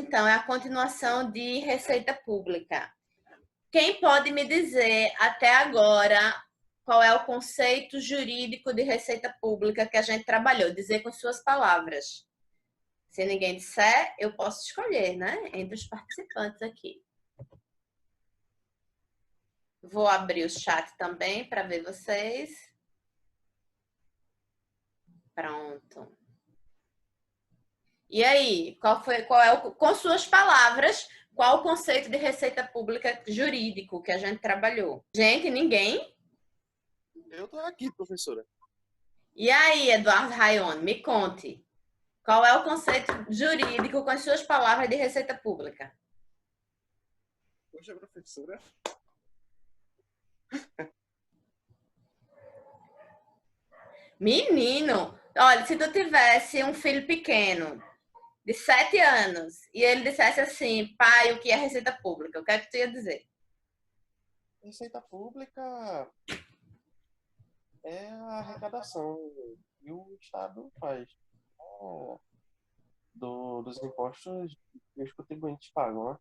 então, é a continuação de Receita Pública. Quem pode me dizer até agora qual é o conceito jurídico de Receita Pública que a gente trabalhou? Dizer com suas palavras. Se ninguém disser, eu posso escolher, né? Entre os participantes aqui. Vou abrir o chat também para ver vocês. Pronto. E aí, com suas palavras, qual o conceito de receita pública jurídico que a gente trabalhou? Gente, ninguém? Eu tô aqui, professora. E aí, Eduardo Raione, me conte. Qual é o conceito jurídico com as suas palavras de receita pública? Poxa, professora. Menino, olha, se tu tivesse um filho pequeno, de 7 anos, e ele dissesse assim, pai, o que é receita pública? O que é que tu ia dizer? Receita pública é a arrecadação que o Estado faz dos impostos que os contribuintes pagam, né?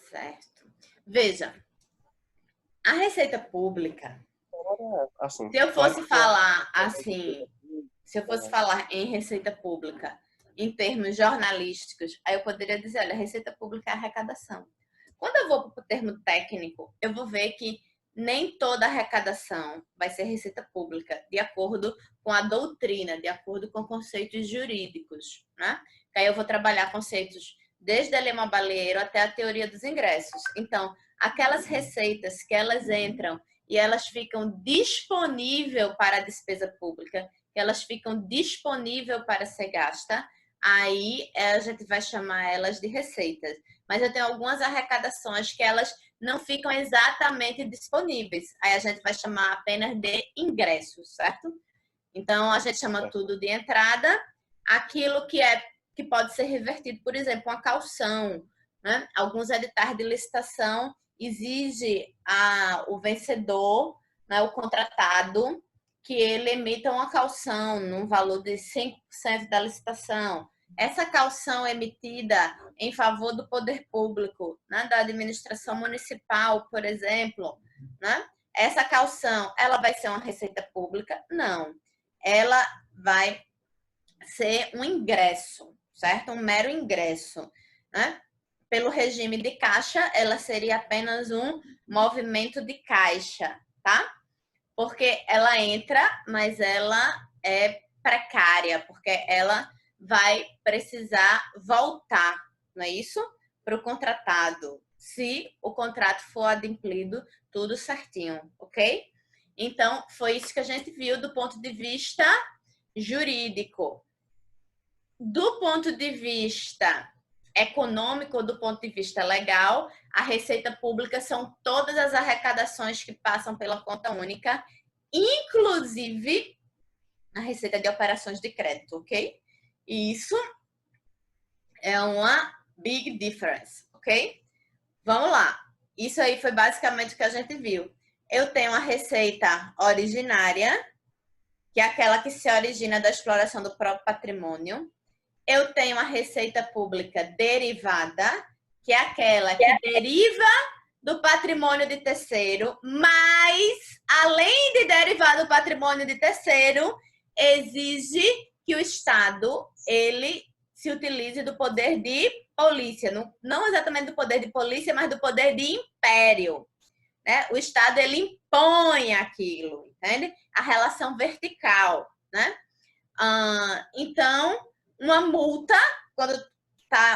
Certo. Veja, a receita pública, Assim, se eu claro fosse que falar assim, se eu fosse falar em receita pública em termos jornalísticos, aí eu poderia dizer, olha, receita pública é arrecadação. Quando eu vou para o termo técnico, eu vou ver que nem toda arrecadação vai ser receita pública, de acordo com a doutrina, de acordo com conceitos jurídicos, né? Que aí eu vou trabalhar conceitos desde a lema baleeiro até a teoria dos ingressos. Então, aquelas receitas que elas entram e elas ficam disponíveis para a despesa pública, que elas ficam disponíveis para ser gasta, aí a gente vai chamar elas de receitas. Mas eu tenho algumas arrecadações que elas não ficam exatamente disponíveis. Aí a gente vai chamar apenas de ingressos, certo? Então a gente chama tudo de entrada, aquilo que pode ser revertido, por exemplo, uma caução, né? Alguns editais de licitação exige o vencedor, né, o contratado, que ele emita uma caução num valor de 5% da licitação. Essa caução emitida em favor do poder público, né, da administração municipal, por exemplo, né? Essa caução, ela vai ser uma receita pública? Não. Ela vai ser um ingresso, certo? Um mero ingresso, né? Pelo regime de caixa, ela seria apenas um movimento de caixa, tá? Porque ela entra, mas ela é precária, porque ela vai precisar voltar, não é isso? Para o contratado, se o contrato for adimplido tudo certinho, ok? Então, foi isso que a gente viu do ponto de vista jurídico. Do ponto de vista econômico, do ponto de vista legal, a receita pública são todas as arrecadações que passam pela conta única, inclusive a receita de operações de crédito, ok? E isso é uma big difference, ok? Vamos lá. Isso aí foi basicamente o que a gente viu. Eu tenho a receita originária, que é aquela que se origina da exploração do próprio patrimônio. Eu tenho a receita pública derivada, que é aquela que deriva do patrimônio de terceiro, mas, além de derivar do patrimônio de terceiro, exige que o Estado ele se utilize do poder de polícia, não exatamente do poder de polícia, mas do poder de império. Né? O Estado ele impõe aquilo, entende? A relação vertical, né? Então, uma multa, quando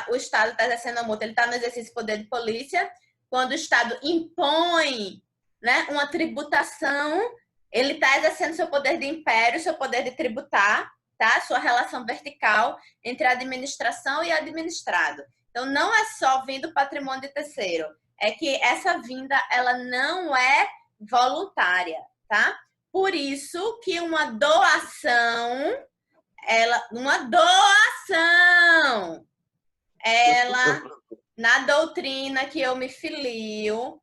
o Estado está exercendo a multa, ele está no exercício do poder de polícia. Quando o Estado impõe, né, uma tributação, ele está exercendo seu poder de império, seu poder de tributar, tá? Sua relação vertical entre a administração e administrado. Então, não é só vindo patrimônio de terceiro, é que essa vinda ela não é voluntária, tá? Por isso que uma doação na doutrina que eu me filio,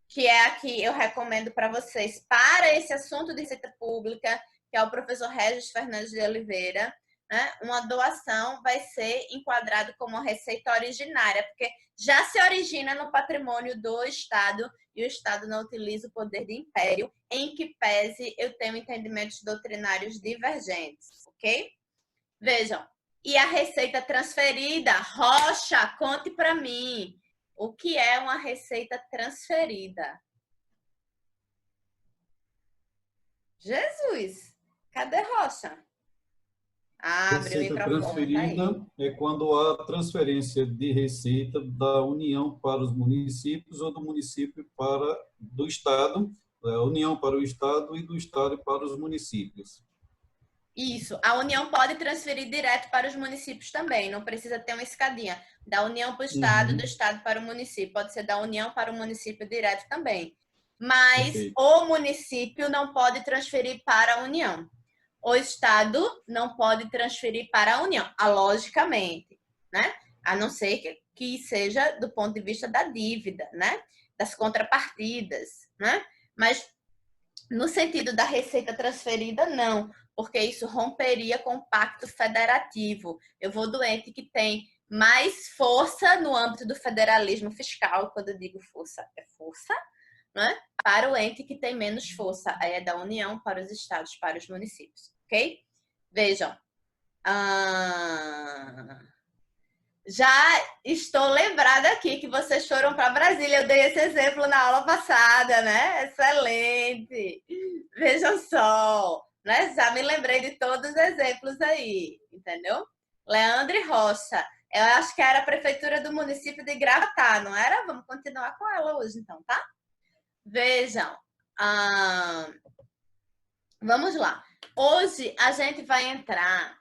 que é a que eu recomendo para vocês, para esse assunto de receita pública, que é o professor Regis Fernandes de Oliveira, né? Uma doação vai ser enquadrado como receita originária, porque já se origina no patrimônio do Estado e o Estado não utiliza o poder de império, em que pese eu tenho entendimentos doutrinários divergentes, ok? Vejam, e a receita transferida? Rocha, conte para mim. O que é uma receita transferida? Jesus, cadê Rocha? Abre o Receita microfone, tá aí. transferida é quando há transferência de receita da União para os municípios ou do município para do Estado, da União para o Estado e do Estado para os municípios. Isso, a União pode transferir direto para os municípios também, não precisa ter uma escadinha. Da União para o Estado, do Estado para o município. Pode ser da União para o município direto também. Mas Perfeito. o município não pode transferir para a União. O Estado não pode transferir para a União, logicamente, né? A não ser que seja do ponto de vista da dívida, né? Das contrapartidas, né? Mas no sentido da receita transferida, não, porque isso romperia com o pacto federativo. Eu vou do ente que tem mais força no âmbito do federalismo fiscal, quando eu digo força, é força, né? Para o ente que tem menos força, aí é da União para os estados, para os municípios, ok? Vejam. Já estou lembrada aqui que vocês foram para Brasília. Eu dei esse exemplo na aula passada, né? Excelente! Vejam só, né? Já me lembrei de todos os exemplos aí, entendeu? Leandro Rocha. Eu acho que era a prefeitura do município de Gravatá, não era? Vamos continuar com ela hoje, então, tá? Vejam. Vamos lá. Hoje a gente vai entrar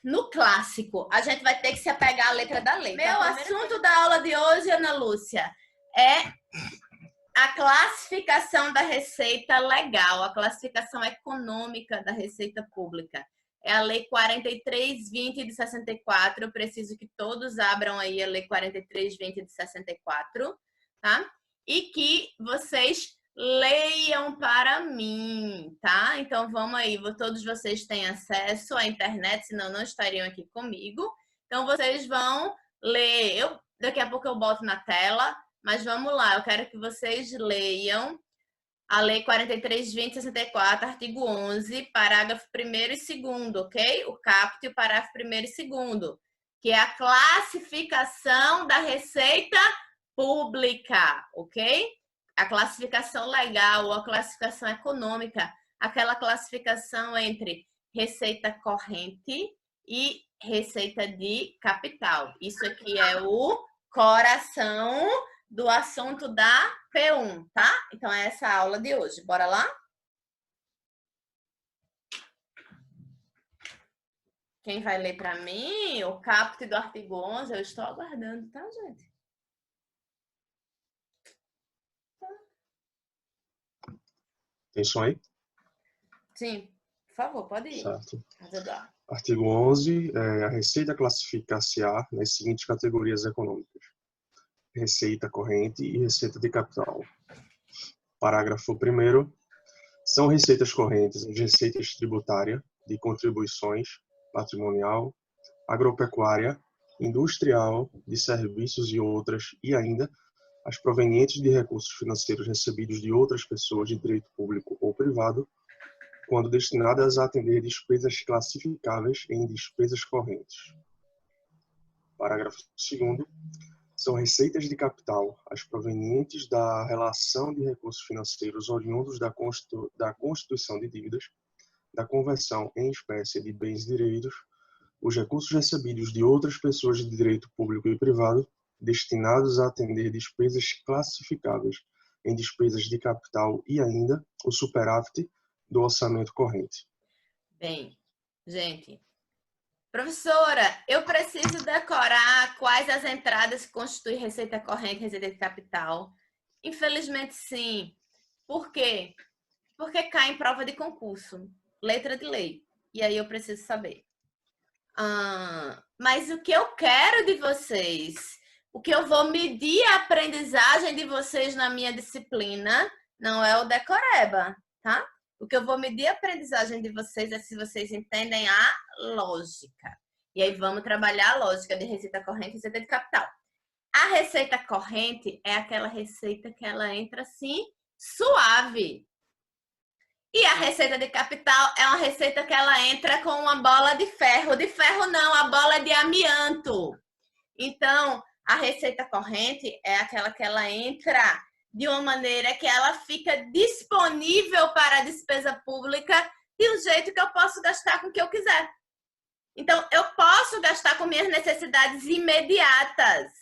no clássico. A gente vai ter que se apegar à letra da lei. Meu assunto da aula de hoje, Ana Lúcia, é a classificação da receita legal, a classificação econômica da receita pública. É a Lei 4320 de 64. Eu preciso que todos abram aí a Lei 4320 de 64, tá? E que vocês leiam para mim, tá? Então, vamos aí. Todos vocês têm acesso à internet, senão não estariam aqui comigo. Então, vocês vão ler. Daqui a pouco eu boto na tela, mas vamos lá. Eu quero que vocês leiam a Lei 4320 de 64, artigo 11, parágrafo 1º e 2º, ok? O caput, o parágrafo 1º e 2º, que é a classificação da receita pública, ok? A classificação legal ou a classificação econômica, aquela classificação entre receita corrente e receita de capital. Isso aqui é o coração do assunto da P1, tá? Então, é essa a aula de hoje. Bora lá? Quem vai ler para mim? O caput do artigo 11, eu estou aguardando, tá, gente? Tem som aí? Sim, por favor, pode ir. Certo. Eduardo. Artigo 11. A receita classifica-se-á nas seguintes categorias econômicas: receita corrente e receita de capital. Parágrafo 1º. São receitas correntes as receitas tributária, de contribuições, patrimonial, agropecuária, industrial, de serviços e outras, e ainda as provenientes de recursos financeiros recebidos de outras pessoas de direito público ou privado, quando destinadas a atender despesas classificáveis em despesas correntes. Parágrafo 2º. São receitas de capital as provenientes da relação de recursos financeiros oriundos da constituição de dívidas, da conversão em espécie de bens e direitos, os recursos recebidos de outras pessoas de direito público e privado, destinados a atender despesas classificáveis em despesas de capital e ainda o superávit do orçamento corrente. Bem, gente, professora, eu preciso decorar quais as entradas que constituem receita corrente e receita de capital. Infelizmente, sim. Por quê? Porque cai em prova de concurso, letra de lei. E aí eu preciso saber. Mas o que eu quero de vocês, o que eu vou medir a aprendizagem de vocês na minha disciplina, não é o decoreba, tá? O que eu vou medir a aprendizagem de vocês é se vocês entendem a lógica. E aí vamos trabalhar a lógica de receita corrente e receita de capital. A receita corrente é aquela receita que ela entra assim, suave. E a receita de capital é uma receita que ela entra com uma bola de ferro. De ferro não, a bola é de amianto. Então, a receita corrente é aquela que ela entra de uma maneira que ela fica disponível para a despesa pública de um jeito que eu posso gastar com o que eu quiser. Então, eu posso gastar com minhas necessidades imediatas.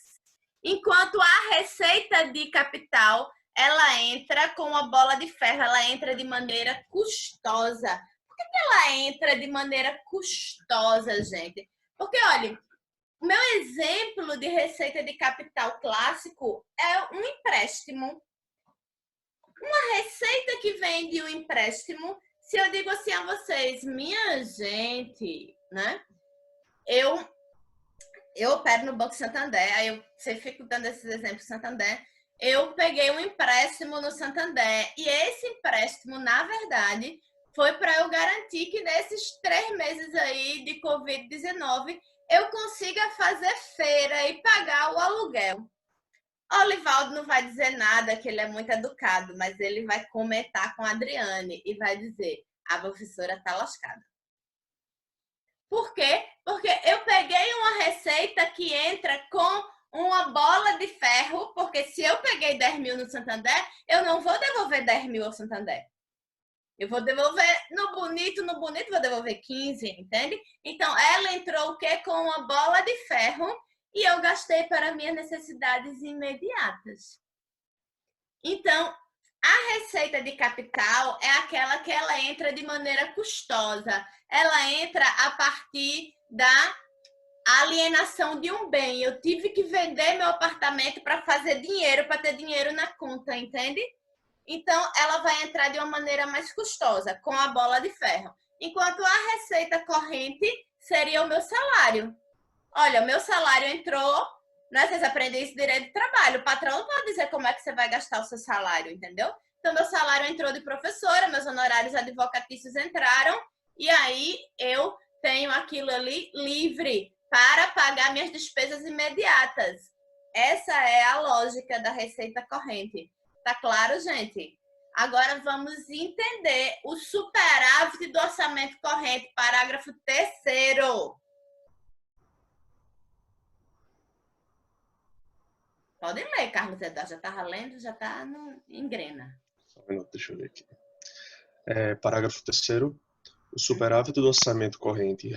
Enquanto a receita de capital, ela entra com uma bola de ferro, ela entra de maneira custosa. Por que ela entra de maneira custosa, gente? Porque, olha, o meu exemplo de receita de capital clássico é um empréstimo. Uma receita que vem de um empréstimo, se eu digo assim a vocês, minha gente, né? Eu opero no Banco Santander, aí eu sempre fico dando esses exemplos Santander. Eu peguei um empréstimo no Santander e esse empréstimo, na verdade, foi para eu garantir que nesses 3 meses aí de Covid-19 eu consiga fazer feira e pagar o aluguel. O Olivaldo não vai dizer nada, que ele é muito educado, mas ele vai comentar com a Adriane e vai dizer, a professora está lascada. Por quê? Porque eu peguei uma receita que entra com uma bola de ferro, porque se eu peguei 10 mil no Santander, eu não vou devolver 10 mil ao Santander. Eu vou devolver no bonito vou devolver 15, entende? Então, ela entrou o quê? Com uma bola de ferro e eu gastei para minhas necessidades imediatas. Então, a receita de capital é aquela que ela entra de maneira custosa. Ela entra a partir da alienação de um bem. Eu tive que vender meu apartamento para fazer dinheiro, para ter dinheiro na conta, entende? Então, ela vai entrar de uma maneira mais custosa, com a bola de ferro. Enquanto a receita corrente seria o meu salário. Olha, o meu salário entrou, né? Vocês aprendem isso direito de trabalho. O patrão não pode dizer como é que você vai gastar o seu salário, entendeu? Então, meu salário entrou de professora, meus honorários advocatícios entraram, e aí eu tenho aquilo ali livre para pagar minhas despesas imediatas. Essa é a lógica da receita corrente. Tá claro, gente? Agora vamos entender o superávit do orçamento corrente, parágrafo 3º. Podem ler, Carlos Eduardo. Já estava lendo, já está engrena. Só um minuto, deixa eu ver aqui. Parágrafo 3º. O superávit do orçamento corrente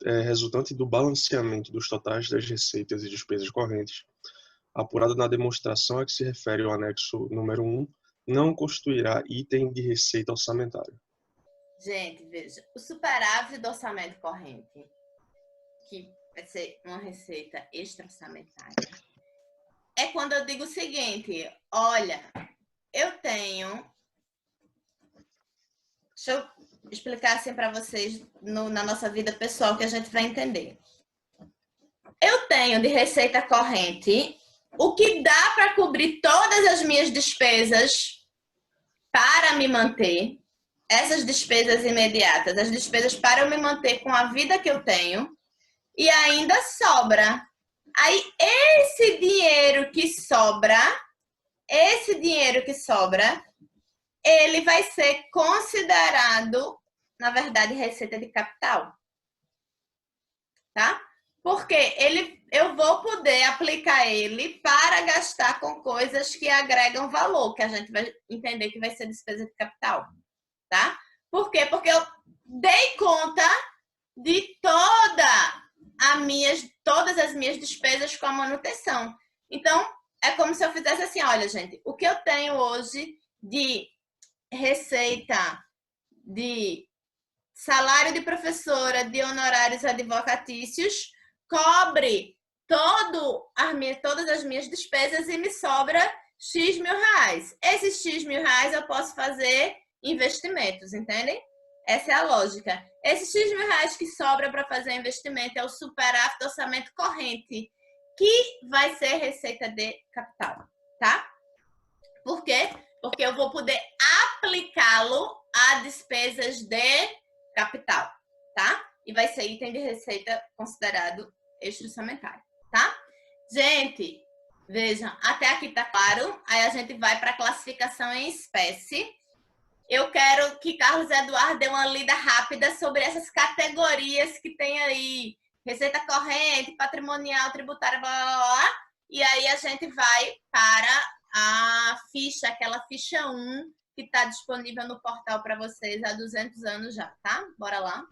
resultante do balanceamento dos totais das receitas e despesas correntes, apurado na demonstração a que se refere o anexo número 1, não constituirá item de receita orçamentária. Gente, veja, o superávit do orçamento corrente, que vai ser uma receita extra-orçamentária, é quando eu digo o seguinte, olha, eu tenho... Deixa eu explicar assim para vocês na nossa vida pessoal que a gente vai entender. Eu tenho de receita corrente o que dá para cobrir todas as minhas despesas para me manter, essas despesas imediatas, as despesas para eu me manter com a vida que eu tenho, e ainda sobra. Aí, esse dinheiro que sobra, ele vai ser considerado, na verdade, receita de capital. Tá? Porque eu vou poder aplicar ele para gastar com coisas que agregam valor, que a gente vai entender que vai ser despesa de capital. Tá? Por quê? Porque eu dei conta de todas as minhas despesas com a manutenção. Então, é como se eu fizesse assim, olha, gente, o que eu tenho hoje de receita de salário de professora, de honorários advocatícios, cobre todas as minhas despesas e me sobra X mil reais. Esses X mil reais eu posso fazer investimentos, entendem? Essa é a lógica. Esses X mil reais que sobra para fazer investimento é o superávit do orçamento corrente, que vai ser receita de capital, tá? Por quê? porque eu vou poder aplicá-lo a despesas de capital, tá? E vai ser item de receita considerado eixo orçamentário, tá? Gente, vejam, até aqui tá claro. Aí a gente vai para a classificação em espécie. Eu quero que Carlos Eduardo dê uma lida rápida sobre essas categorias que tem aí. Receita corrente, patrimonial, tributária, blá, blá, blá. E aí a gente vai para a ficha, aquela ficha 1, que está disponível no portal para vocês há 200 anos já, tá? Bora lá.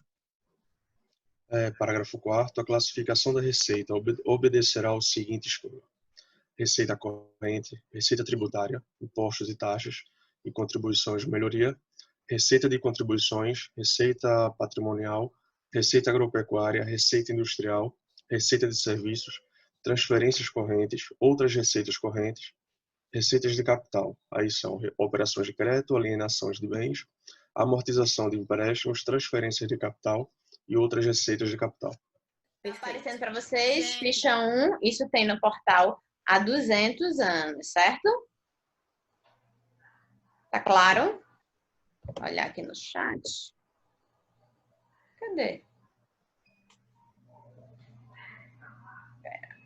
Parágrafo 4º. A classificação da receita obedecerá ao seguinte esquema: receita corrente, receita tributária, impostos e taxas e contribuições de melhoria, receita de contribuições, receita patrimonial, receita agropecuária, receita industrial, receita de serviços, transferências correntes, outras receitas correntes, receitas de capital. Aí são operações de crédito, alienações de bens, amortização de empréstimos, transferências de capital e outras receitas de capital. Aparecendo para vocês, ficha 1, isso tem no portal há 200 anos, certo? Tá claro? Vou olhar aqui no chat. Cadê? Pera.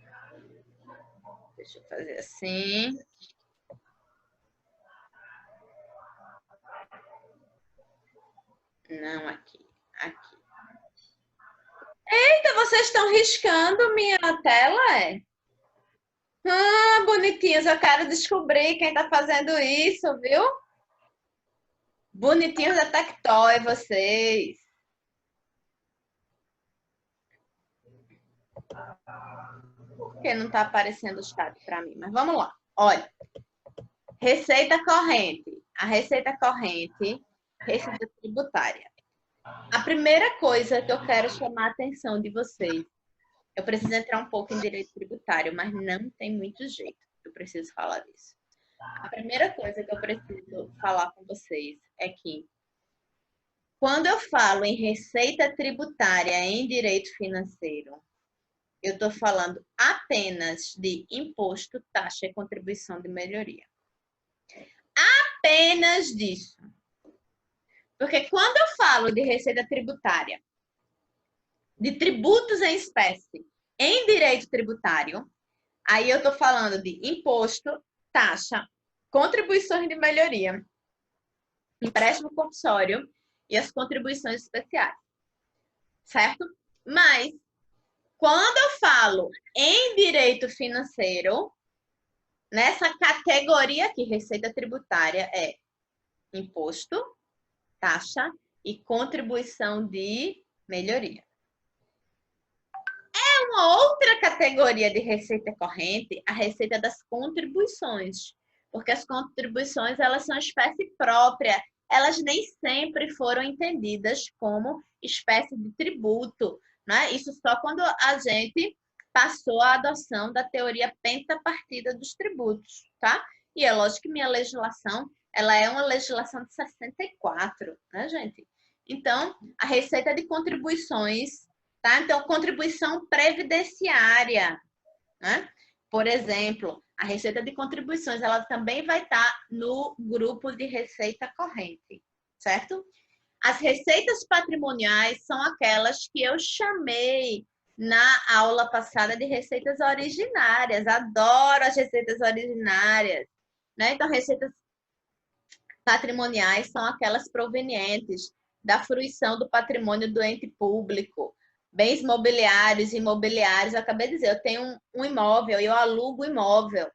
Deixa eu fazer assim. Não, aqui. Aqui. Eita, vocês estão riscando minha tela, é? Ah, bonitinhos, eu quero descobrir quem tá fazendo isso, viu? Bonitinhos da Tectoy, vocês. Por que não tá aparecendo o chat para mim? Mas vamos lá. Olha, receita corrente. A receita corrente, receita tributária. A primeira coisa que eu quero chamar a atenção de vocês, eu preciso entrar um pouco em direito tributário, mas não tem muito jeito. Eu preciso falar disso. A primeira coisa que eu preciso falar com vocês é que quando eu falo em receita tributária em direito financeiro, eu estou falando apenas de imposto, taxa e contribuição de melhoria. Apenas disso. Porque quando eu falo de receita tributária, de tributos em espécie, em direito tributário, aí eu estou falando de imposto, taxa, contribuições de melhoria, empréstimo compulsório e as contribuições especiais, certo? Mas, quando eu falo em direito financeiro, nessa categoria aqui, receita tributária é imposto, taxa e contribuição de melhoria. É uma outra categoria de receita corrente, a receita das contribuições, porque as contribuições elas são espécie própria, elas nem sempre foram entendidas como espécie de tributo, né? Isso só quando a gente passou a adoção da teoria pentapartida dos tributos, tá? E é lógico que minha legislação, ela é uma legislação de 64, né, gente? Então, a receita de contribuições, tá? Então, contribuição previdenciária, né? Por exemplo, a receita de contribuições, ela também vai estar no grupo de receita corrente, certo? As receitas patrimoniais são aquelas que eu chamei na aula passada de receitas originárias. Adoro as receitas originárias, né? Então, receitas patrimoniais são aquelas provenientes da fruição do patrimônio do ente público. Bens mobiliários, imobiliários, eu acabei de dizer, eu tenho um imóvel, eu alugo o imóvel,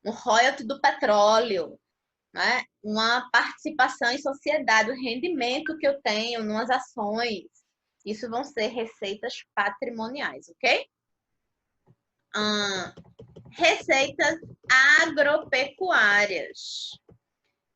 um royalty do petróleo, né? Uma participação em sociedade, o rendimento que eu tenho nas ações. Isso vão ser receitas patrimoniais, ok? Receitas agropecuárias.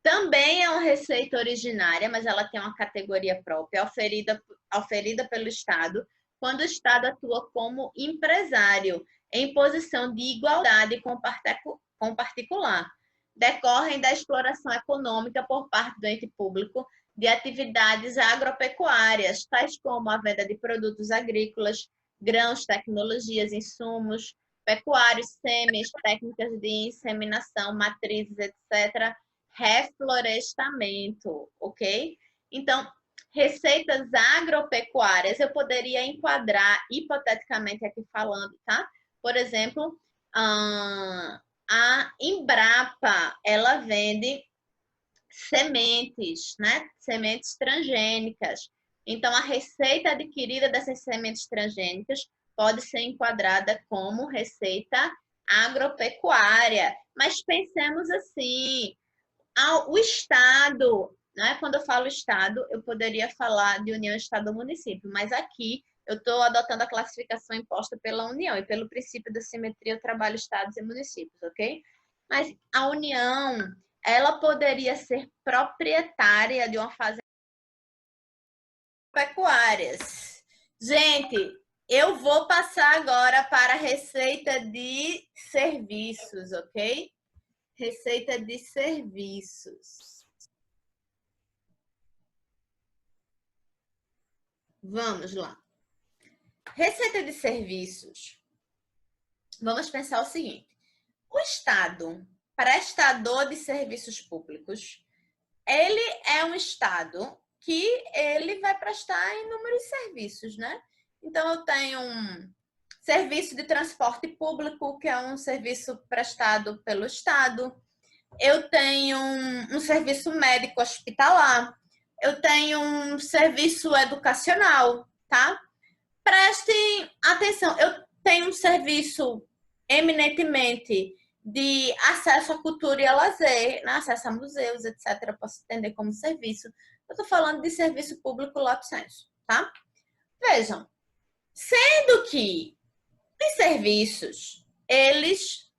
Também é uma receita originária, mas ela tem uma categoria própria, oferida pelo Estado, quando o Estado atua como empresário, em posição de igualdade com o particular. Decorrem da exploração econômica por parte do ente público de atividades agropecuárias, tais como a venda de produtos agrícolas, grãos, tecnologias, insumos, pecuários, sêmens, técnicas de inseminação, matrizes, etc., reflorestamento, ok? Então, receitas agropecuárias eu poderia enquadrar, hipoteticamente aqui falando, tá? Por exemplo, a Embrapa, ela vende sementes, né? Sementes transgênicas. Então, a receita adquirida dessas sementes transgênicas pode ser enquadrada como receita agropecuária. Mas pensemos assim, o Estado, né? Quando eu falo Estado, eu poderia falar de União, Estado ou município, mas aqui eu estou adotando a classificação imposta pela União e pelo princípio da simetria eu trabalho Estados e municípios, ok? Mas a União, ela poderia ser proprietária de uma fazenda pecuárias. Gente, eu vou passar agora para a receita de serviços, ok? Receita de serviços. Vamos lá. Receita de serviços. Vamos pensar o seguinte. O Estado, prestador de serviços públicos, ele é um Estado que ele vai prestar inúmeros serviços, né? Então, eu tenho um serviço de transporte público, que é um serviço prestado pelo Estado. Eu tenho um serviço médico hospitalar. Eu tenho um serviço educacional, tá? Prestem atenção. Eu tenho um serviço eminentemente de acesso à cultura e a lazer, né? Acesso a museus, etc. Posso entender como serviço. Eu estou falando de serviço público lato sensu, tá? Vejam, sendo que os serviços, eles...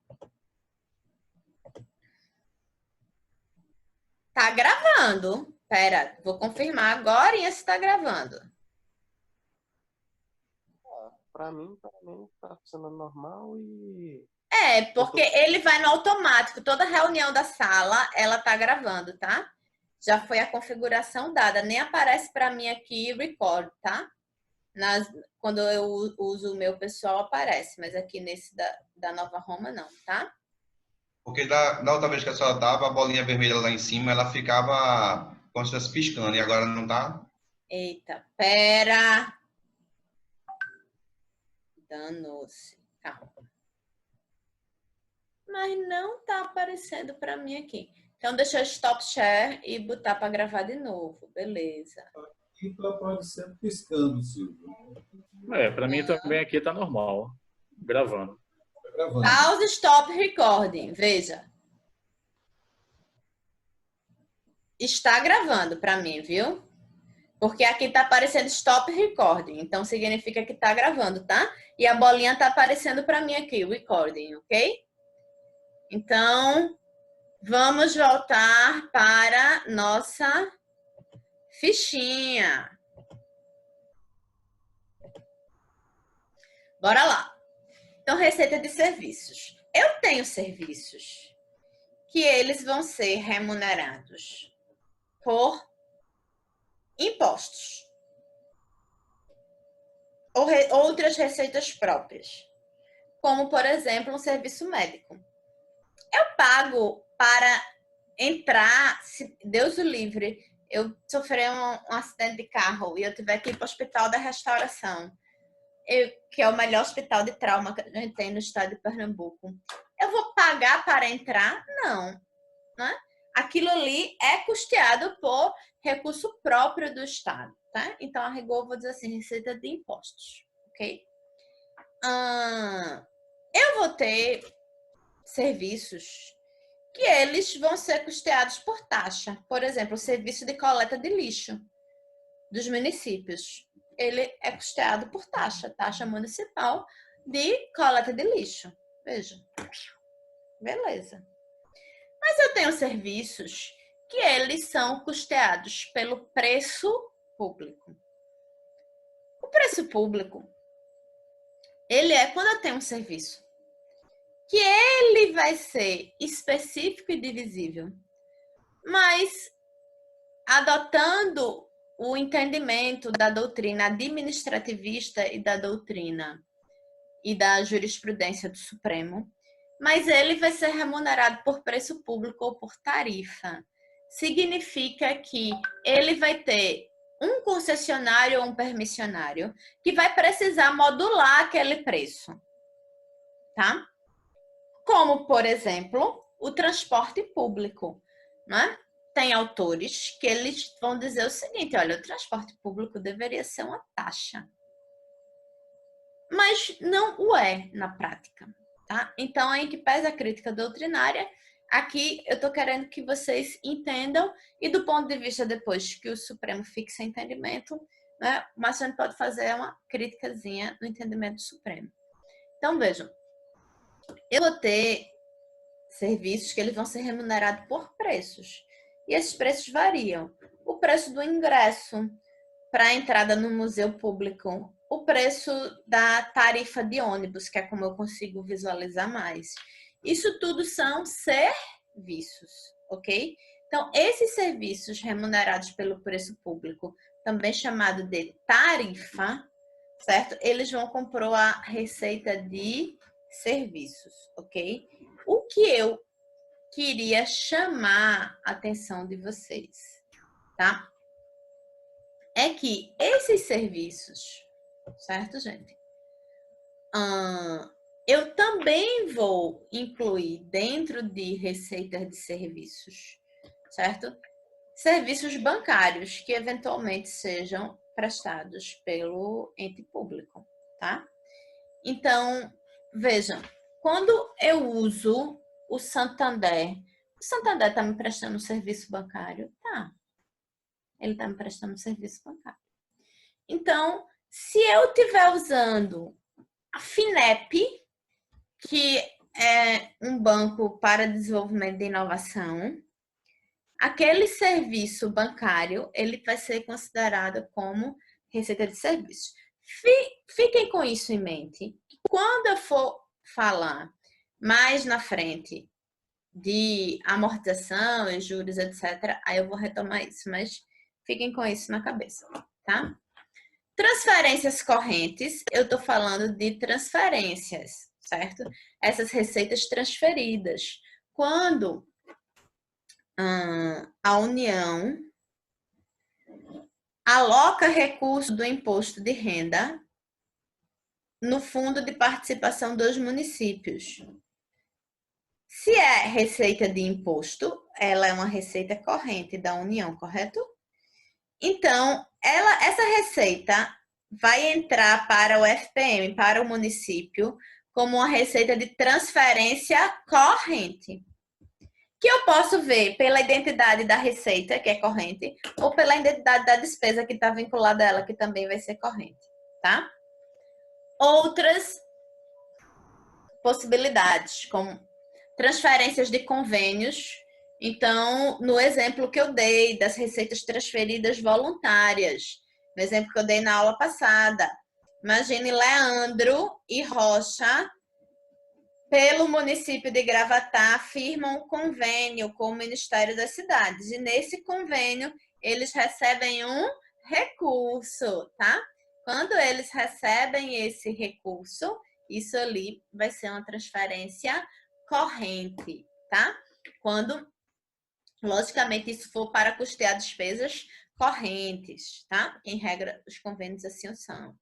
Tá gravando. Pera, vou confirmar agora se está gravando. Pra mim tá funcionando normal e... Porque ele vai no automático. Toda reunião da sala, ela tá gravando, tá? Já foi a configuração dada. Nem aparece para mim aqui record, tá? Quando eu uso o meu pessoal, aparece. Mas aqui nesse da Nova Roma, não, tá? Porque da outra vez que a senhora tava, a bolinha vermelha lá em cima, ela ficava como se estivesse piscando, e agora não tá? Eita, pera. Danou-se. Calma. Mas não tá aparecendo para mim aqui. Então, deixa eu stop share e botar para gravar de novo. Beleza. Aqui está aparecendo piscando, Silvio. Para mim também aqui tá normal. Gravando. Tá gravando. Pause, stop recording. Veja. Está gravando para mim, viu? Porque aqui tá aparecendo stop recording. Então, significa que tá gravando, tá? E a bolinha tá aparecendo para mim aqui, recording, ok? Então, vamos voltar para nossa fichinha. Bora lá. Então, receita de serviços. Eu tenho serviços que eles vão ser remunerados por impostos ou outras receitas próprias, como, por exemplo, um serviço médico. Eu pago para entrar, se Deus o livre, eu sofri um acidente de carro e eu tiver que ir para o Hospital da Restauração, que é o melhor hospital de trauma que a gente tem no estado de Pernambuco. Eu vou pagar para entrar? Não, né? Aquilo ali é custeado por recurso próprio do Estado, tá? Então, a rigor, eu vou dizer assim, receita de impostos, ok? Eu vou ter serviços que eles vão ser custeados por taxa. Por exemplo, o serviço de coleta de lixo dos municípios. Ele é custeado por taxa municipal de coleta de lixo. Veja. Beleza. Mas eu tenho serviços que eles são custeados pelo preço público. O preço público, ele é quando eu tenho um serviço que ele vai ser específico e divisível, mas adotando o entendimento da doutrina administrativista e da doutrina e da jurisprudência do Supremo, mas ele vai ser remunerado por preço público ou por tarifa. Significa que ele vai ter um concessionário ou um permissionário que vai precisar modular aquele preço, tá? Como, por exemplo, o transporte público, né? Tem autores que eles vão dizer o seguinte, olha, o transporte público deveria ser uma taxa, mas não o é na prática, tá? Então, aí que pesa a crítica doutrinária. Aqui eu estou querendo que vocês entendam e do ponto de vista depois que o Supremo fixa entendimento, né, o Marciano pode fazer uma criticazinha no entendimento do Supremo. Então, vejam, eu vou ter serviços que eles vão ser remunerados por preços. E esses preços variam. O preço do ingresso para a entrada no museu público, o preço da tarifa de ônibus, que é como eu consigo visualizar mais. Isso tudo são serviços, ok? Então, esses serviços remunerados pelo preço público, também chamado de tarifa, certo? Eles vão compor a receita de serviços, ok? O que eu queria chamar a atenção de vocês, tá? É que esses serviços, certo, gente? Eu também vou incluir dentro de receitas de serviços, certo? Serviços bancários que eventualmente sejam prestados pelo ente público, tá? Então, vejam, quando eu uso o Santander está me prestando um serviço bancário? Tá. Ele está me prestando um serviço bancário. Então, se eu estiver usando a FINEP, que é um banco para desenvolvimento de inovação, aquele serviço bancário, ele vai ser considerado como receita de serviços. Fiquem com isso em mente. Quando eu for falar mais na frente de amortização e juros, etc., aí eu vou retomar isso, mas fiquem com isso na cabeça, tá? Transferências correntes, eu tô falando de transferências, certo? Essas receitas transferidas. Quando a União aloca recurso do imposto de renda no fundo de participação dos municípios. Se é receita de imposto, ela é uma receita corrente da União, correto? Então, essa receita vai entrar para o FPM, para o município, como uma receita de transferência corrente. Que eu posso ver pela identidade da receita, que é corrente, ou pela identidade da despesa que está vinculada a ela, que também vai ser corrente, tá? Outras possibilidades, como transferências de convênios. Então, no exemplo que eu dei das receitas transferidas voluntárias, no exemplo que eu dei na aula passada, imagine Leandro e Rocha, pelo município de Gravatá, firmam um convênio com o Ministério das Cidades. E nesse convênio, eles recebem um recurso, tá? Quando eles recebem esse recurso, isso ali vai ser uma transferência corrente, tá? Quando, logicamente, isso for para custear despesas correntes, tá? Em regra, os convênios assim são.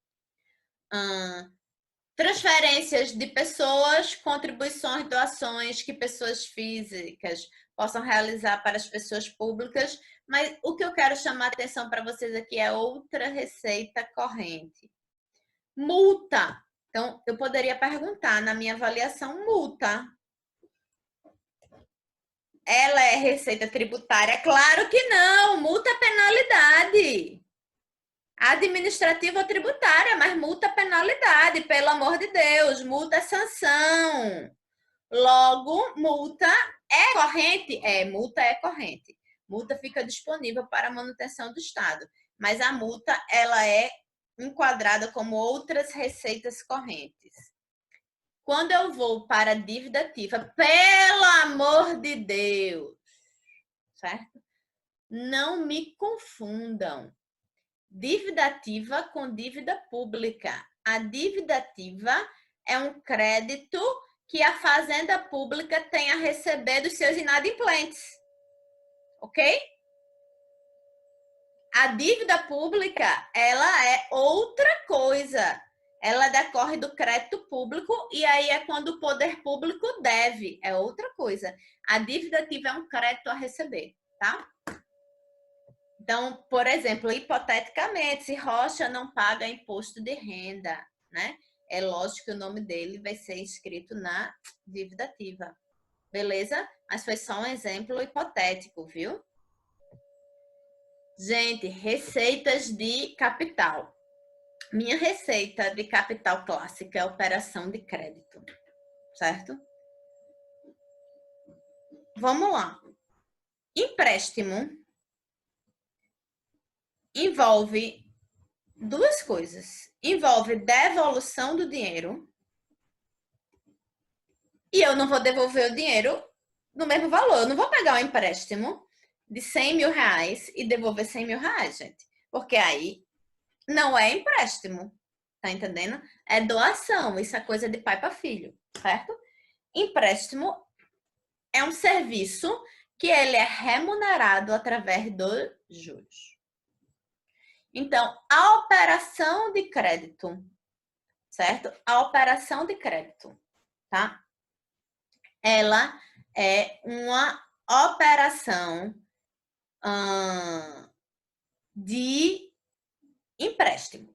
Transferências de pessoas, contribuições, doações que pessoas físicas possam realizar para as pessoas públicas, mas o que eu quero chamar a atenção para vocês aqui é outra receita corrente. Multa. Então, eu poderia perguntar na minha avaliação, multa. Ela é receita tributária? Claro que não, multa é penalidade. Administrativa ou tributária, mas multa é penalidade, pelo amor de Deus, multa é sanção. Logo, multa é corrente? Multa é corrente. Multa fica disponível para a manutenção do Estado, mas a multa ela é enquadrada como outras receitas correntes. Quando eu vou para a dívida ativa, pelo amor de Deus, certo? Não me confundam. Dívida ativa com dívida pública. A dívida ativa é um crédito que a fazenda pública tem a receber dos seus inadimplentes. Ok? A dívida pública, ela é outra coisa. Ela decorre do crédito público e aí é quando o poder público deve. É outra coisa. A dívida ativa é um crédito a receber, tá? Então, por exemplo, hipoteticamente, se Rocha não paga imposto de renda, né? É lógico que o nome dele vai ser escrito na dívida ativa. Beleza? Mas foi só um exemplo hipotético, viu? Gente, receitas de capital. Minha receita de capital clássica é operação de crédito, certo? Vamos lá. Empréstimo envolve duas coisas. Envolve devolução do dinheiro e eu não vou devolver o dinheiro no mesmo valor. Eu não vou pegar um empréstimo de 100 mil reais e devolver 100 mil reais, gente. Porque aí não é empréstimo, tá entendendo? É doação, isso é coisa de pai para filho, certo? Empréstimo é um serviço que ele é remunerado através dos juros. Então, a operação de crédito, certo? A operação de crédito, tá? Ela é uma operação de empréstimo.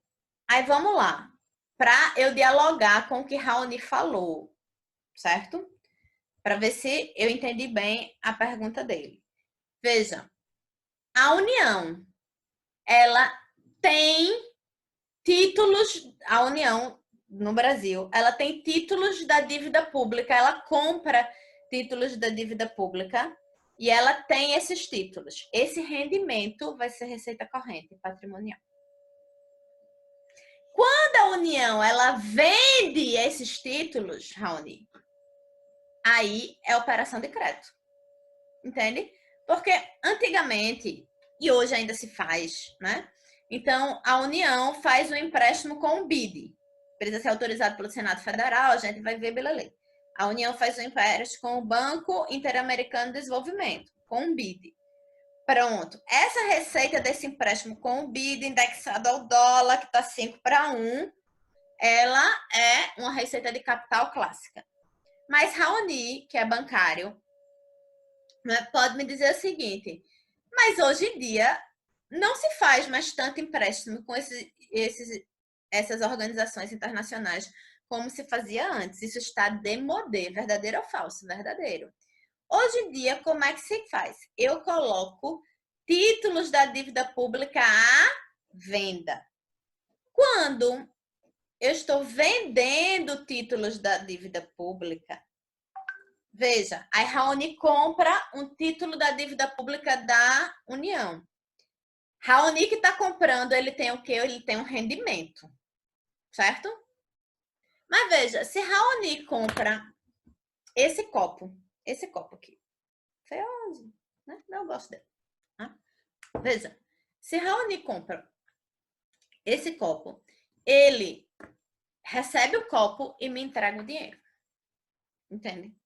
Aí vamos lá, para eu dialogar com o que Raoni falou, certo? Para ver se eu entendi bem a pergunta dele. Veja, a União, ela tem títulos, a União no Brasil, ela tem títulos da dívida pública, ela compra títulos da dívida pública e ela tem esses títulos. Esse rendimento vai ser receita corrente patrimonial. Quando a União ela vende esses títulos, Raoni, aí é operação de crédito. Entende? Porque antigamente, e hoje ainda se faz, né? Então, a União faz um empréstimo com o BID. Precisa ser autorizado pelo Senado Federal, a gente vai ver pela lei. A União faz um empréstimo com o Banco Interamericano de Desenvolvimento, com o BID. Pronto. Essa receita desse empréstimo com o BID indexado ao dólar, que está 5:1, ela é uma receita de capital clássica. Mas Raoni, que é bancário, pode me dizer o seguinte, mas hoje em dia não se faz mais tanto empréstimo com essas organizações internacionais como se fazia antes. Isso está démodé, verdadeiro ou falso? Verdadeiro. Hoje em dia, como é que se faz? Eu coloco títulos da dívida pública à venda. Quando eu estou vendendo títulos da dívida pública, veja, a Raoni compra um título da dívida pública da União. Raoni que está comprando, ele tem o quê? Ele tem um rendimento, certo? Mas veja, se Raoni compra esse copo aqui, feioso, né? Eu gosto dele. Né? Veja, se Raoni compra esse copo, ele recebe o copo e me entrega o dinheiro. Entende?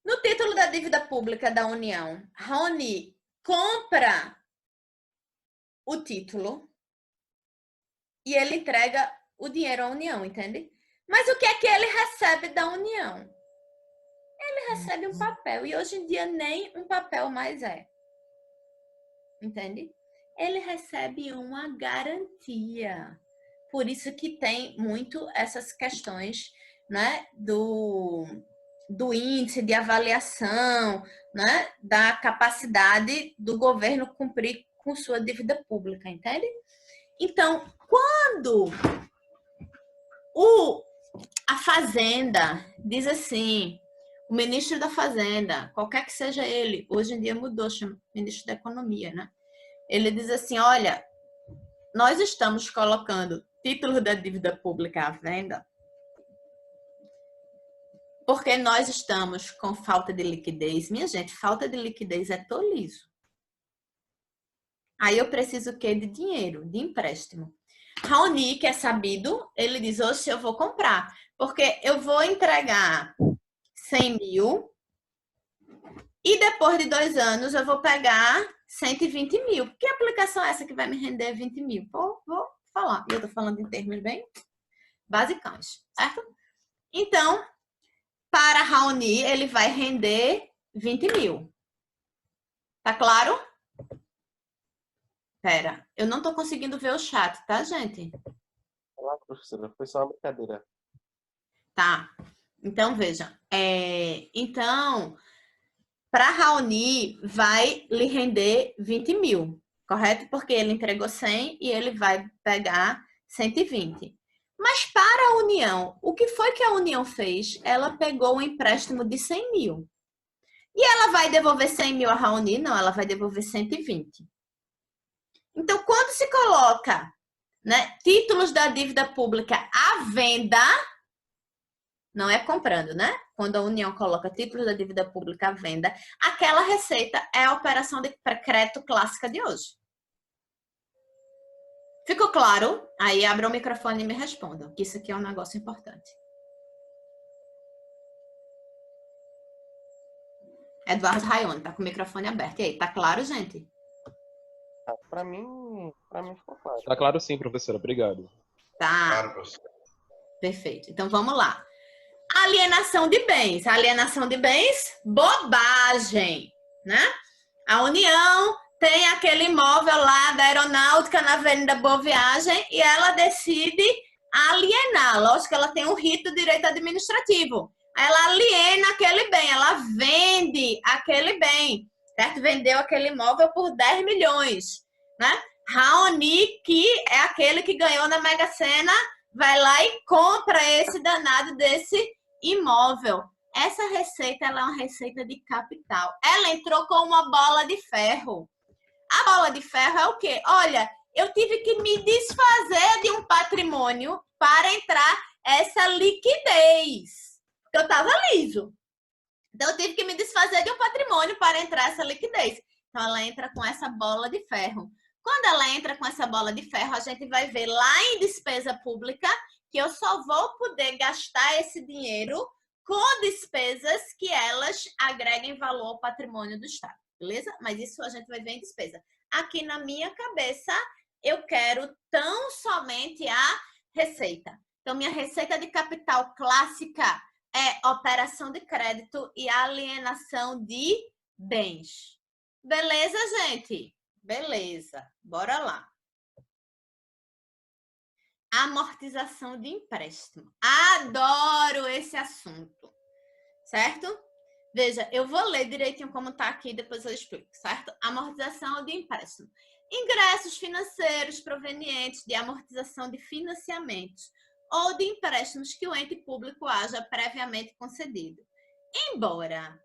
No título da dívida pública da União, Raoni compra o título e ele entrega o dinheiro à União, entende? Mas o que é que ele recebe da União? Ele recebe um papel e hoje em dia nem um papel mais é. Entende? Ele recebe uma garantia. Por isso que tem muito essas questões, né, do índice de avaliação, né, da capacidade do governo cumprir com sua dívida pública, entende? Então, quando a Fazenda diz assim, o ministro da Fazenda, qualquer que seja ele, hoje em dia mudou, chama ministro da Economia, né? Ele diz assim, olha, nós estamos colocando títulos da dívida pública à venda porque nós estamos com falta de liquidez. Minha gente, falta de liquidez é tolizo. Aí eu preciso o quê? De dinheiro, de empréstimo. Raoni, que é sabido, ele diz, oxe, eu vou comprar. Porque eu vou entregar 100 mil e depois de 2 anos eu vou pegar 120 mil. Que aplicação é essa que vai me render 20 mil? Vou falar. E eu tô falando em termos bem basicões, certo? Então, para Raoni, ele vai render 20 mil. Tá claro? Pera, eu não tô conseguindo ver o chat, tá, gente? Olá, professora. Foi só uma brincadeira. Tá. Então, veja. Então, para Raoni, vai lhe render 20 mil, correto? Porque ele entregou 100 e ele vai pegar 120. Mas para a União, o que foi que a União fez? Ela pegou um empréstimo de 100 mil. E ela vai devolver 100 mil a Raoni? Não, ela vai devolver 120. Então, quando se coloca, né, títulos da dívida pública à venda, não é comprando, né? Quando a União coloca títulos da dívida pública à venda, aquela receita é a operação de crédito clássica de hoje. Ficou claro? Aí abra o microfone e me respondam, que isso aqui é um negócio importante. Eduardo Raione, tá com o microfone aberto. E aí, tá claro, gente? Para mim ficou claro. Tá claro sim, professora. Obrigado. Tá. Claro, professor. Perfeito. Então, vamos lá. Alienação de bens. Alienação de bens, bobagem, né? A União tem aquele imóvel lá da aeronáutica na Avenida Boa Viagem e ela decide alienar. Lógico que ela tem um rito de direito administrativo. Ela aliena aquele bem, ela vende aquele bem, certo? Vendeu aquele imóvel por 10 milhões, né? Raoni, que é aquele que ganhou na Mega Sena, vai lá e compra esse danado desse imóvel. Essa receita, ela é uma receita de capital. Ela entrou com uma bola de ferro. A bola de ferro é o quê? Olha, eu tive que me desfazer de um patrimônio para entrar essa liquidez. Porque eu estava liso. Então, eu tive que me desfazer de um patrimônio para entrar essa liquidez. Então, ela entra com essa bola de ferro. Quando ela entra com essa bola de ferro, a gente vai ver lá em despesa pública que eu só vou poder gastar esse dinheiro com despesas que elas agreguem valor ao patrimônio do Estado, beleza? Mas isso a gente vai ver em despesa. Aqui na minha cabeça, eu quero tão somente a receita. Então, minha receita de capital clássica é operação de crédito e alienação de bens. Beleza, gente? Beleza. Bora lá. Amortização de empréstimo. Adoro esse assunto, certo? Veja, eu vou ler direitinho como está aqui, depois eu explico, certo? Amortização de empréstimo. Ingressos financeiros provenientes de amortização de financiamentos ou de empréstimos que o ente público haja previamente concedido. Embora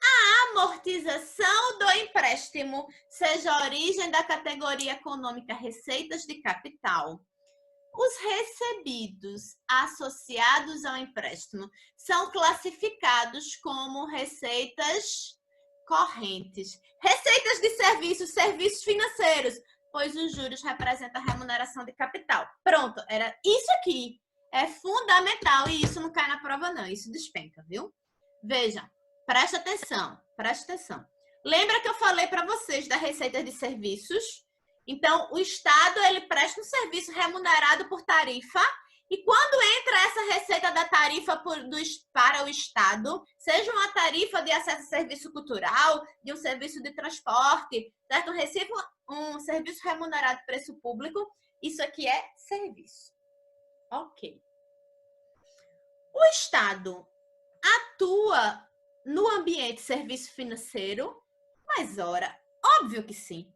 a amortização do empréstimo seja a origem da categoria econômica receitas de capital, os recebidos associados ao empréstimo são classificados como receitas correntes. Receitas de serviços financeiros, pois os juros representam a remuneração de capital. Pronto, era isso aqui. É fundamental e isso não cai na prova não, isso despenca, viu? Vejam, presta atenção. Lembra que eu falei para vocês da receita de serviços? Então, o Estado, ele presta um serviço remunerado por tarifa e quando entra essa receita da tarifa para o Estado, seja uma tarifa de acesso a serviço cultural, de um serviço de transporte, certo? Um serviço remunerado de preço público, isso aqui é serviço. Ok. O Estado atua no ambiente de serviço financeiro? Mas, ora, óbvio que sim.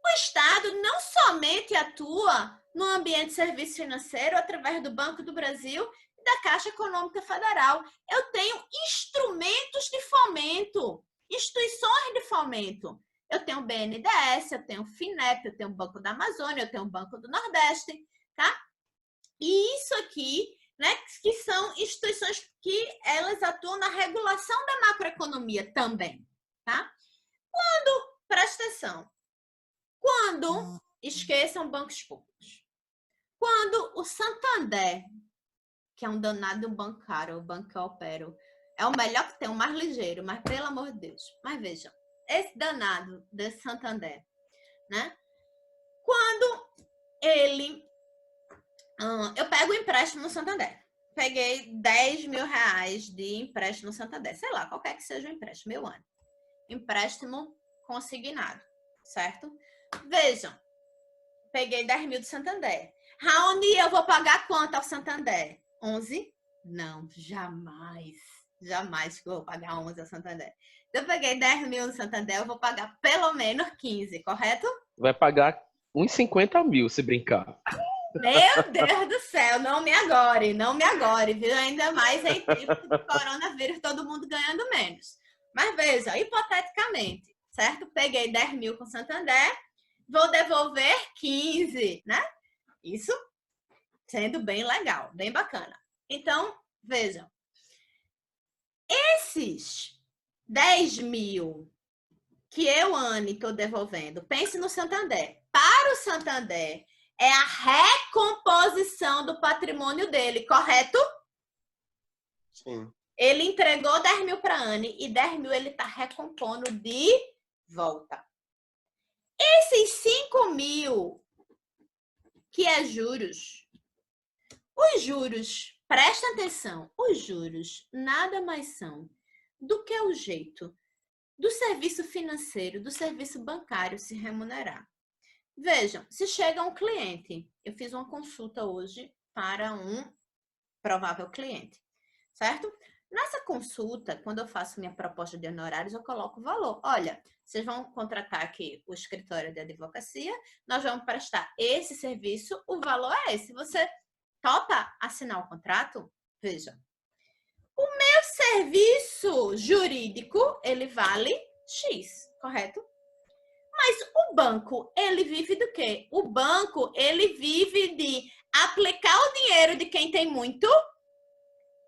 O Estado não somente atua no ambiente de serviço financeiro através do Banco do Brasil e da Caixa Econômica Federal. Eu tenho instrumentos de fomento, instituições de fomento. Eu tenho o BNDES, eu tenho o FINEP, eu tenho o Banco da Amazônia, eu tenho o Banco do Nordeste, tá? E isso aqui, né, que são instituições que elas atuam na regulação da macroeconomia também, tá? Presta atenção, esqueçam bancos públicos, quando o Santander que é um danado e um bancário, o banco que eu opero. É o melhor que tem, o mais ligeiro, mas pelo amor de Deus. Mas vejam, esse danado desse Santander, né? Quando ele... eu pego o empréstimo no Santander. Peguei 10 mil reais de empréstimo no Santander. Sei lá, qualquer que seja o empréstimo, meu ano. Empréstimo consignado, certo? Vejam, peguei 10 mil do Santander. Raoni, eu vou pagar quanto ao Santander? 11? Não, jamais. Jamais que eu vou pagar 11 ao Santander. Se eu peguei 10 mil no Santander, eu vou pagar pelo menos 15, correto? Vai pagar uns 50 mil se brincar. Meu Deus do céu, não me agore, viu? Ainda mais em tempo de coronavírus, todo mundo ganhando menos. Mas veja, hipoteticamente, certo? Peguei 10 mil com Santander, vou devolver 15, né? Isso sendo bem legal, bem bacana. Então, vejam, esses 10 mil que eu, Anne, estou devolvendo, pense no Santander. Para o Santander, é a recomposição do patrimônio dele, correto? Sim. Ele entregou 10 mil para a Anne e 10 mil ele está recompondo de volta. Esses 5 mil, que é juros, os juros, presta atenção, os juros nada mais são do que o jeito do serviço financeiro, do serviço bancário se remunerar. Vejam, se chega um cliente, eu fiz uma consulta hoje para um provável cliente, certo? Nessa consulta, quando eu faço minha proposta de honorários, eu coloco o valor. Olha, vocês vão contratar aqui o escritório de advocacia, nós vamos prestar esse serviço, o valor é esse. Você topa assinar o contrato? Veja, o meu serviço jurídico, ele vale X, correto? Mas o banco, ele vive do quê? O banco, ele vive de aplicar o dinheiro de quem tem muito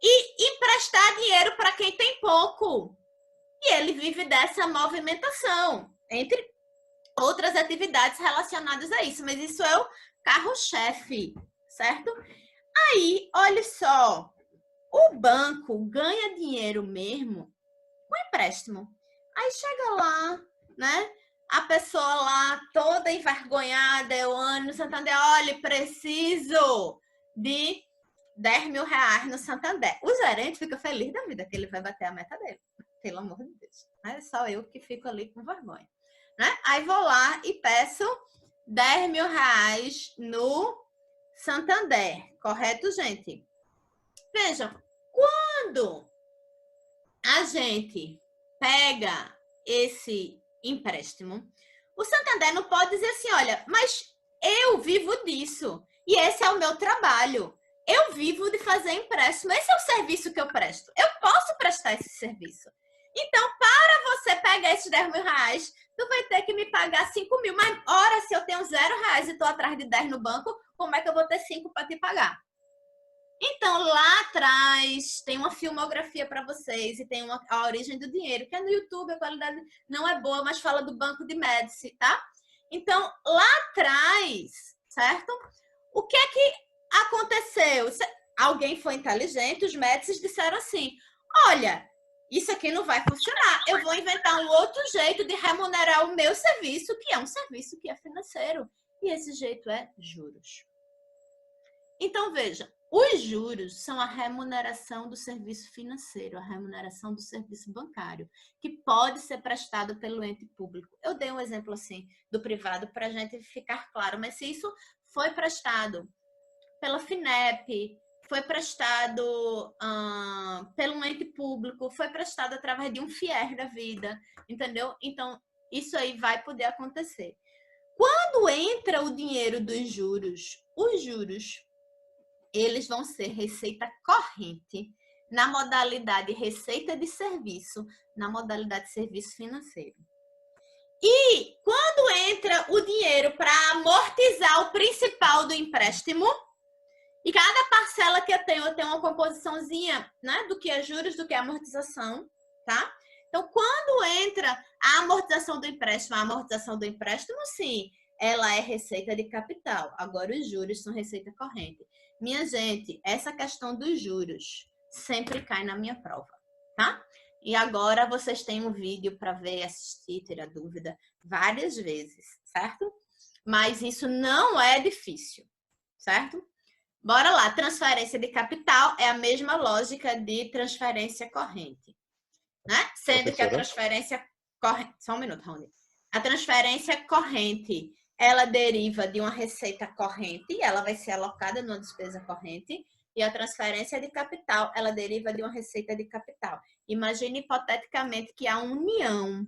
e emprestar dinheiro para quem tem pouco. E ele vive dessa movimentação, entre outras atividades relacionadas a isso. Mas isso é o carro-chefe, certo? Aí, olha só, o banco ganha dinheiro mesmo com empréstimo. Aí chega lá, né? A pessoa lá toda envergonhada, eu ando no Santander, olha, preciso de 10 mil reais no Santander. O gerente fica feliz da vida que ele vai bater a meta dele. Pelo amor de Deus. É só eu que fico ali com vergonha. Né? Aí vou lá e peço 10 mil reais no Santander. Correto, gente? Vejam, quando a gente pega esse empréstimo, o Santander não pode dizer assim, olha, mas eu vivo disso e esse é o meu trabalho. Eu vivo de fazer empréstimo. Esse é o serviço que eu presto. Eu posso prestar esse serviço. Então, para você pegar esses 10 mil reais, tu vai ter que me pagar 5 mil. Mas, ora, se eu tenho 0 reais e estou atrás de 10 no banco, como é que eu vou ter 5 para te pagar? Então, lá atrás, tem uma filmografia para vocês e tem a origem do dinheiro, que é no YouTube, a qualidade não é boa, mas fala do Banco de Médici, tá? Então, lá atrás, certo? O que é que aconteceu? Alguém foi inteligente, os Médicis disseram assim, olha, isso aqui não vai funcionar, eu vou inventar um outro jeito de remunerar o meu serviço, que é um serviço que é financeiro. E esse jeito é juros. Então, veja, os juros são a remuneração do serviço financeiro, a remuneração do serviço bancário, que pode ser prestado pelo ente público. Eu dei um exemplo assim do privado para a gente ficar claro, mas se isso foi prestado pela FINEP, foi prestado pelo ente público, foi prestado através de um FIER da vida, entendeu? Então, isso aí vai poder acontecer. Quando entra o dinheiro dos juros, os juros eles vão ser receita corrente na modalidade receita de serviço, na modalidade serviço financeiro. E quando entra o dinheiro para amortizar o principal do empréstimo, e cada parcela que eu tenho uma composiçãozinha, né, do que é juros, do que é amortização, tá? Então, quando entra a amortização do empréstimo, sim, ela é receita de capital. Agora, os juros são receita corrente. Minha gente, essa questão dos juros sempre cai na minha prova, tá? E agora vocês têm um vídeo para ver, assistir, tirar dúvida várias vezes, certo? Mas isso não é difícil, certo? Bora lá, transferência de capital é a mesma lógica de transferência corrente, né? Sendo que a transferência corrente... Só um minuto, Raoni. A transferência corrente, ela deriva de uma receita corrente, ela vai ser alocada numa despesa corrente, e a transferência de capital, ela deriva de uma receita de capital. Imagine hipoteticamente que a União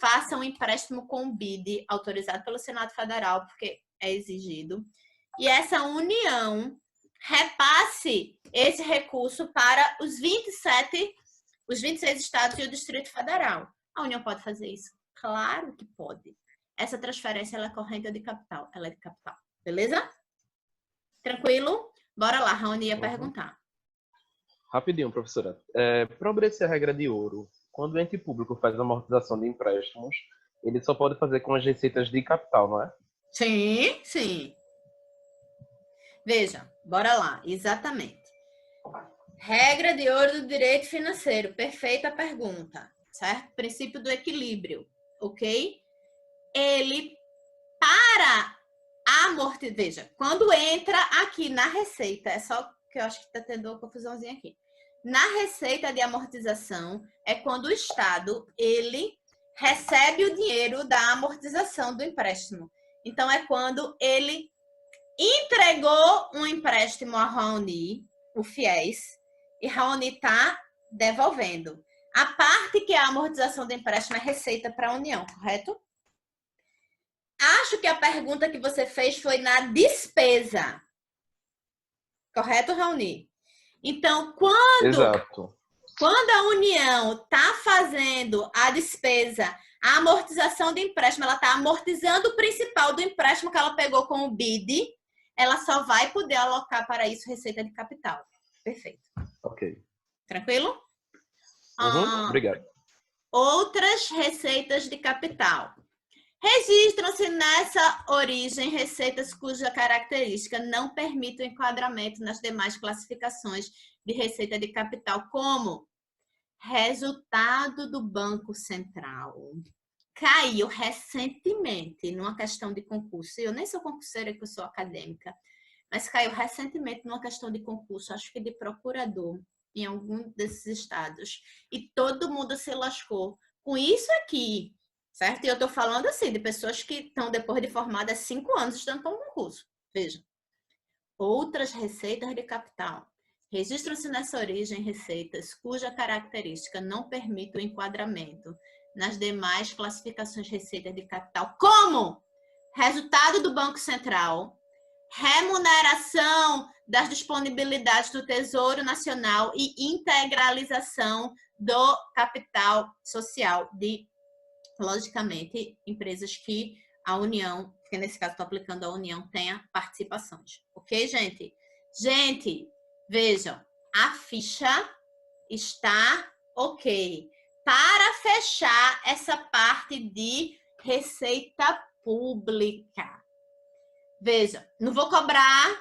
faça um empréstimo com BID, autorizado pelo Senado Federal, porque é exigido, e essa União repasse esse recurso para os 26 estados e o Distrito Federal. A União pode fazer isso? Claro que pode. Essa transferência ela é corrente ou de capital? Ela é de capital. Beleza? Tranquilo? Bora lá, Raoni ia perguntar. Rapidinho, professora. Para obedecer a regra de ouro, quando o ente público faz amortização de empréstimos, ele só pode fazer com as receitas de capital, não é? Sim, sim. Veja, bora lá. Exatamente. Regra de ouro do direito financeiro. Perfeita pergunta. Certo? Princípio do equilíbrio. Ok? Ele, para amortizar... Veja, quando entra aqui na receita, é só que eu acho que está tendo uma confusãozinha aqui. Na receita de amortização, é quando o Estado, ele recebe o dinheiro da amortização do empréstimo. Então, é quando ele entregou um empréstimo a Raoni, o FIES, e Raoni está devolvendo. A parte que é a amortização do empréstimo é receita para a União, correto? Acho que a pergunta que você fez foi na despesa. Correto, Raoni? Então, quando a União está fazendo a despesa, a amortização do empréstimo, ela está amortizando o principal do empréstimo que ela pegou com o BID, ela só vai poder alocar para isso receita de capital. Perfeito. Ok. Tranquilo? Obrigado. Outras receitas de capital. Registram-se nessa origem receitas cuja característica não permite o enquadramento nas demais classificações de receita de capital, como resultado do Banco Central. Caiu recentemente numa questão de concurso. Eu nem sou concurseira, que eu sou acadêmica, mas caiu recentemente numa questão de concurso, acho que de procurador, em algum desses estados. E todo mundo se lascou com isso aqui. Certo? E eu estou falando assim, de pessoas que estão, depois de formadas, 5 anos estudando para um concurso. Veja. Outras receitas de capital. Registram-se nessa origem receitas cuja característica não permite o enquadramento nas demais classificações de receitas de capital, como resultado do Banco Central, remuneração das disponibilidades do Tesouro Nacional e integralização do capital social de, logicamente, empresas que a União, que nesse caso estou aplicando a União, tenha participações. Ok, gente? Gente, vejam, a ficha está ok. Para fechar essa parte de receita pública. Veja, não vou cobrar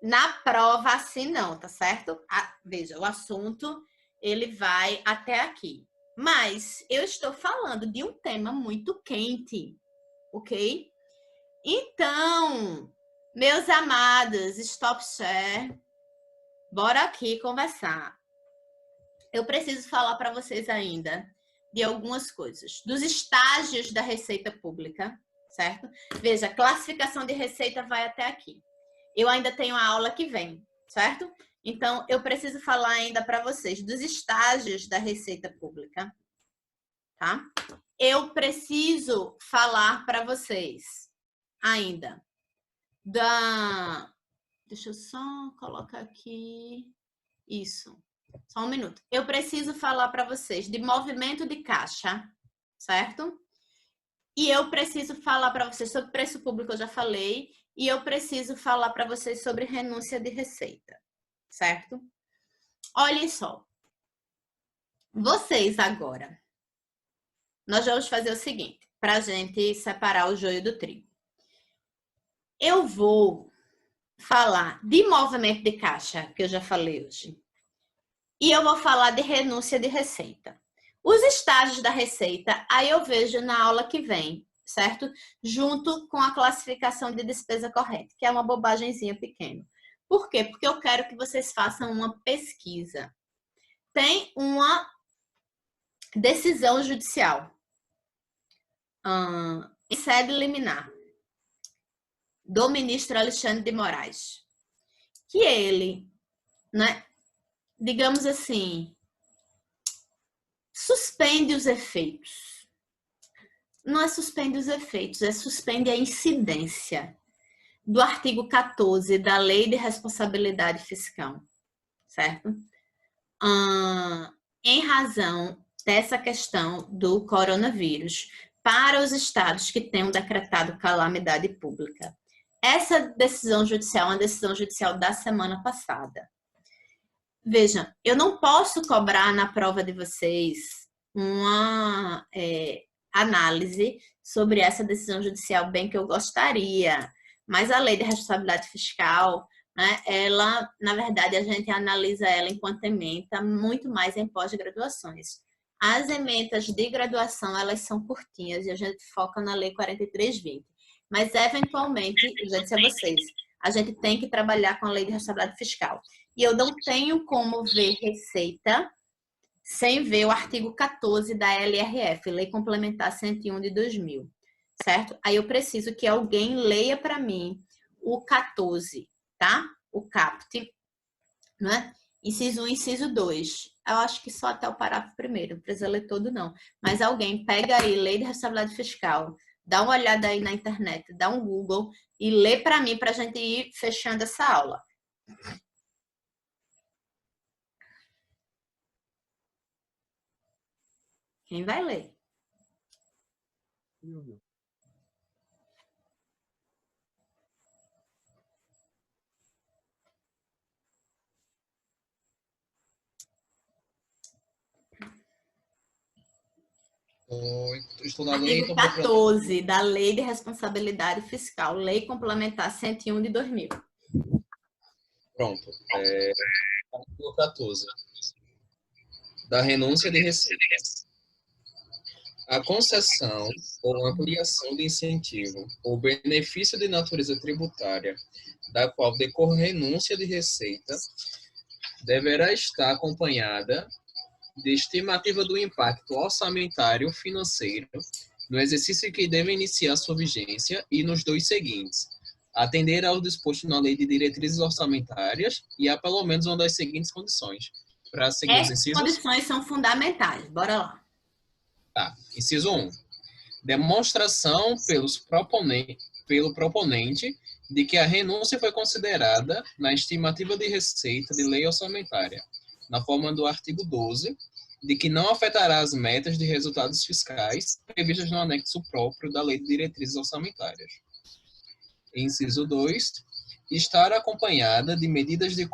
na prova assim não, tá certo? Veja, o assunto, ele vai até aqui. Mas eu estou falando de um tema muito quente, ok? Então, meus amados, stop share, bora aqui conversar. Eu preciso falar para vocês ainda de algumas coisas. Dos estágios da receita pública, certo? Veja, classificação de receita vai até aqui. Eu ainda tenho a aula que vem, certo? Então, eu preciso falar ainda para vocês dos estágios da receita pública, tá? Eu preciso falar para vocês ainda da... Deixa eu só colocar aqui... Isso. Só um minuto. Eu preciso falar para vocês de movimento de caixa, certo? E eu preciso falar para vocês sobre preço público, eu já falei. E eu preciso falar para vocês sobre renúncia de receita, certo? Olhem só. Vocês agora. Nós vamos fazer o seguinte. para a gente separar o joio do trigo. Eu vou falar de movimento de caixa, que eu já falei hoje. E eu vou falar de renúncia de receita. Os estágios da receita, aí eu vejo na aula que vem, certo? Junto com a classificação de despesa corrente, que é uma bobagemzinha pequena. Por quê? Porque eu quero que vocês façam uma pesquisa. Tem uma decisão judicial em sede liminar do ministro Alexandre de Moraes, que ele, né, digamos assim, suspende os efeitos. Não é suspende os efeitos, é suspende a incidência do artigo 14 da Lei de Responsabilidade Fiscal, certo? Em razão dessa questão do coronavírus, para os estados que tenham decretado calamidade pública. Essa decisão judicial é uma decisão judicial da semana passada. Vejam, eu não posso cobrar na prova de vocês uma análise sobre essa decisão judicial, bem que eu gostaria, mas a Lei de Responsabilidade Fiscal, né, ela, na verdade, a gente analisa ela enquanto ementa muito mais em pós-graduações. As ementas de graduação, elas são curtinhas e a gente foca na Lei 4320. Mas, eventualmente, gente, se é vocês, a gente tem que trabalhar com a Lei de Responsabilidade Fiscal. E eu não tenho como ver receita sem ver o artigo 14 da LRF, Lei Complementar 101 de 2000, certo? Aí eu preciso que alguém leia para mim o 14, tá? O CAPT, né? Inciso 1, inciso 2. Eu acho que só até o parágrafo primeiro, não precisa ler todo não. Mas alguém pega aí Lei de Responsabilidade Fiscal, dá uma olhada aí na internet, dá um Google e lê para mim para a gente ir fechando essa aula. Quem vai ler? Estou na lei, Artigo 14 da Lei de Responsabilidade Fiscal, Lei Complementar 101 de 2000. Pronto. Artigo 14. Da renúncia de receita. A concessão ou ampliação de incentivo ou benefício de natureza tributária, da qual decorre renúncia de receita, deverá estar acompanhada de estimativa do impacto orçamentário financeiro no exercício que deve iniciar sua vigência e nos dois seguintes: atender ao disposto na Lei de Diretrizes Orçamentárias e a pelo menos uma das seguintes condições. Para seguir os incisos. Essas condições são fundamentais. Bora lá. Tá. Inciso 1. Demonstração pelo proponente de que a renúncia foi considerada na estimativa de receita de lei orçamentária, na forma do artigo 12, de que não afetará as metas de resultados fiscais previstas no anexo próprio da Lei de Diretrizes Orçamentárias. Inciso 2. Estar acompanhada de medidas de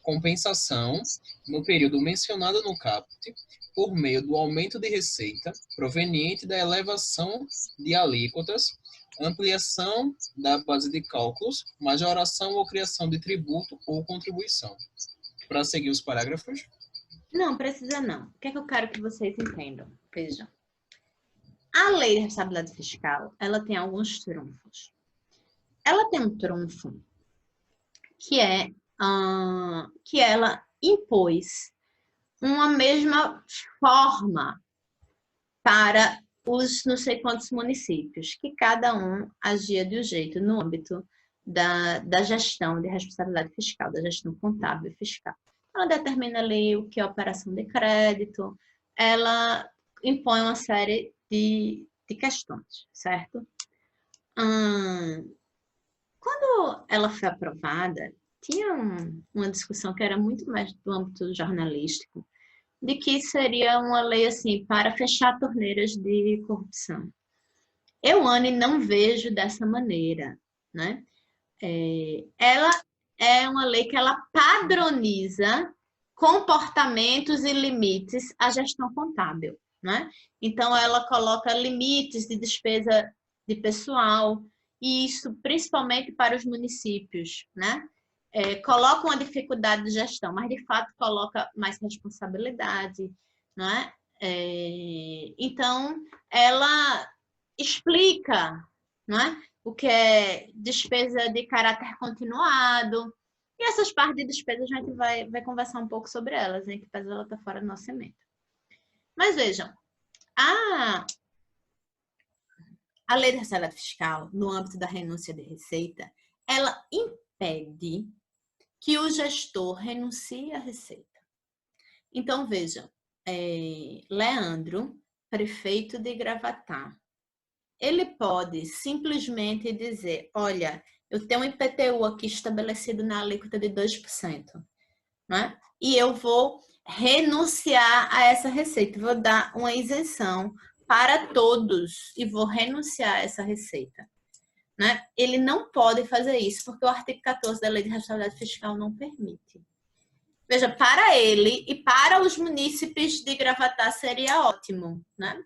compensação no período mencionado no CAPT, por meio do aumento de receita proveniente da elevação de alíquotas, ampliação da base de cálculos, majoração ou criação de tributo ou contribuição. Para seguir os parágrafos? Não, precisa não. O que é que eu quero que vocês entendam? Vejam. A Lei de Responsabilidade Fiscal, ela tem alguns trunfos. Ela tem um trunfo que é que ela impôs uma mesma forma para os não sei quantos municípios, que cada um agia de um jeito no âmbito da gestão de responsabilidade fiscal, da gestão contábil e fiscal. Ela determina ali o que é operação de crédito, ela impõe uma série de questões, certo? Quando ela foi aprovada, tinha uma discussão que era muito mais do âmbito jornalístico, de que seria uma lei assim para fechar torneiras de corrupção. Eu, Anne, não vejo dessa maneira, né? Ela é uma lei que ela padroniza comportamentos e limites à gestão contábil. né? Então, ela coloca limites de despesa de pessoal, e isso principalmente para os municípios, né? Coloca uma dificuldade de gestão, mas de fato coloca mais responsabilidade, não é? Então, ela explica, não é? O que é despesa de caráter continuado, e essas partes de despesa a gente vai conversar um pouco sobre elas, né? Que apesar ela tá fora do nosso orçamento. Mas vejam, a lei da responsabilidade fiscal, no âmbito da renúncia de receita, ela impede que o gestor renuncie à receita. Então, vejam, Leandro, prefeito de Gravatá, ele pode simplesmente dizer, olha, eu tenho um IPTU aqui estabelecido na alíquota de 2%, né? E eu vou renunciar a essa receita, vou dar uma isenção para todos e vou renunciar a essa receita, né? Ele não pode fazer isso porque o artigo 14 da Lei de Responsabilidade Fiscal não permite. Veja, para ele e para os munícipes de Gravatá seria ótimo, né?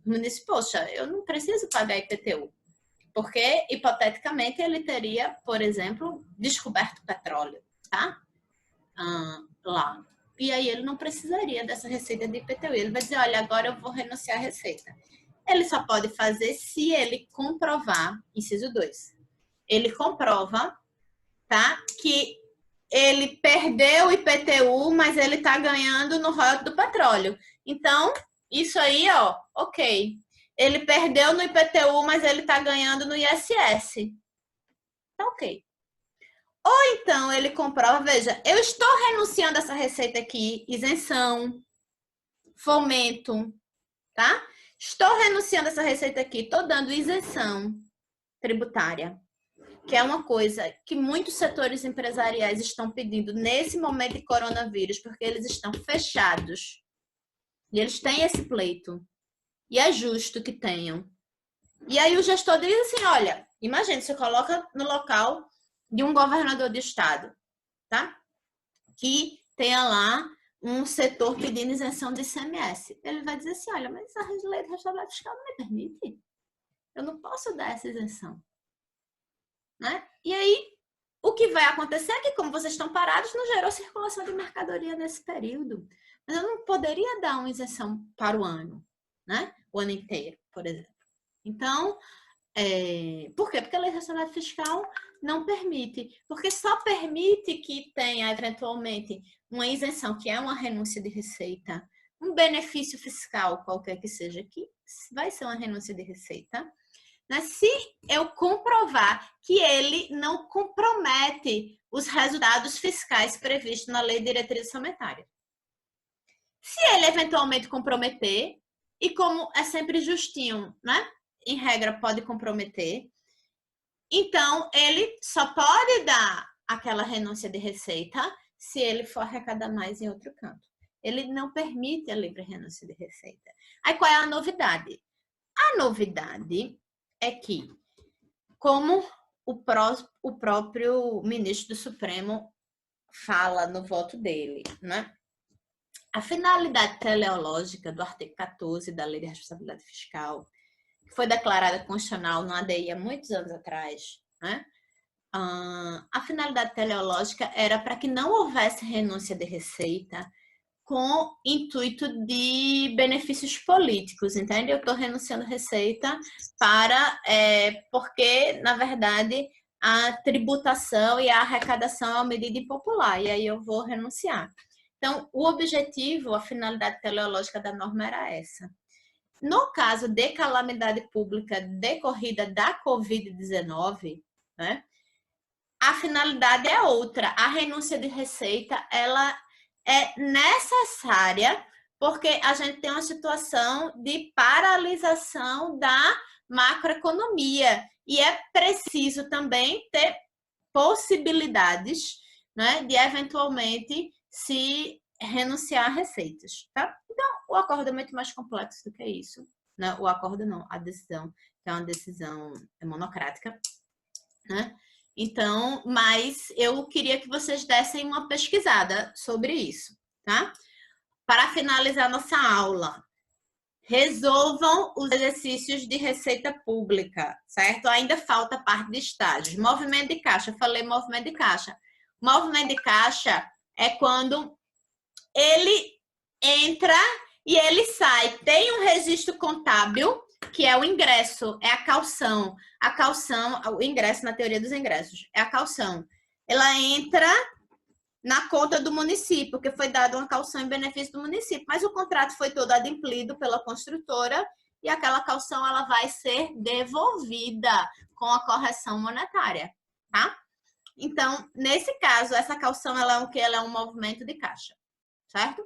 O município, poxa, eu não preciso pagar IPTU, porque, hipoteticamente, ele teria, por exemplo, descoberto petróleo, tá? Lá. E aí ele não precisaria dessa receita de IPTU. Ele vai dizer, olha, agora eu vou renunciar à receita. Ele só pode fazer se ele comprovar, inciso 2, ele comprova, tá? Que ele perdeu o IPTU, mas ele está ganhando no royalties do petróleo. Então, isso aí, ó, ok. Ele perdeu no IPTU, mas ele está ganhando no ISS. Tá ok. Ou então ele comprova, veja, eu estou renunciando a essa receita aqui, isenção, fomento, tá? Estou renunciando a essa receita aqui, estou dando isenção tributária, que é uma coisa que muitos setores empresariais estão pedindo nesse momento de coronavírus, porque eles estão fechados. E eles têm esse pleito. E é justo que tenham. E aí o gestor diz assim, olha, imagine, você coloca no local de um governador de estado, tá? Que tenha lá um setor pedindo isenção de ICMS. Ele vai dizer assim, olha, mas a lei de responsabilidade fiscal não me permite. Eu não posso dar essa isenção. Né? E aí, o que vai acontecer é que, como vocês estão parados, não gerou circulação de mercadoria nesse período. Mas eu não poderia dar uma isenção para o ano, né? O ano inteiro, por exemplo. Então, por quê? Porque a lei de responsabilidade fiscal não permite. Porque só permite que tenha, eventualmente, uma isenção, que é uma renúncia de receita, um benefício fiscal, qualquer que seja, que vai ser uma renúncia de receita, né? Se eu comprovar que ele não compromete os resultados fiscais previstos na Lei de Diretriz Orçamentária. Se ele eventualmente comprometer, e como é sempre justinho, né? Em regra, pode comprometer, então ele só pode dar aquela renúncia de receita se ele for arrecadar mais em outro canto. Ele não permite a livre renúncia de receita. Aí qual é a novidade? A novidade é que, como o próprio ministro do Supremo fala no voto dele, né? A finalidade teleológica do artigo 14 da Lei de Responsabilidade Fiscal, que foi declarada constitucional no ADI há muitos anos atrás, né? A finalidade teleológica era para que não houvesse renúncia de receita com intuito de benefícios políticos, entende? Eu estou renunciando receita porque, na verdade, a tributação e a arrecadação é uma medida impopular, e aí eu vou renunciar. Então, o objetivo, a finalidade teleológica da norma era essa. No caso de calamidade pública decorrida da Covid-19, né, a finalidade é outra. A renúncia de receita, ela é necessária porque a gente tem uma situação de paralisação da macroeconomia e é preciso também ter possibilidades, né, de eventualmente se renunciar a receitas, tá? Então, o acordo é muito mais complexo do que isso, né? O acordo não, a decisão, que é uma decisão monocrática, né? Então, mas eu queria que vocês dessem uma pesquisada sobre isso, tá? Para finalizar nossa aula, Resolvam os exercícios de receita pública, certo? Ainda falta a parte de estágios. Movimento de caixa, falei movimento de caixa. Movimento de caixa é quando ele entra e ele sai. Tem um registro contábil, que é o ingresso, é a caução. A caução, o ingresso na teoria dos ingressos, é a caução. Ela entra na conta do município, porque foi dada uma caução em benefício do município, mas o contrato foi todo adimplido pela construtora e aquela caução ela vai ser devolvida com a correção monetária, tá? Então, nesse caso, essa caução ela é o que? Ela é um movimento de caixa, certo?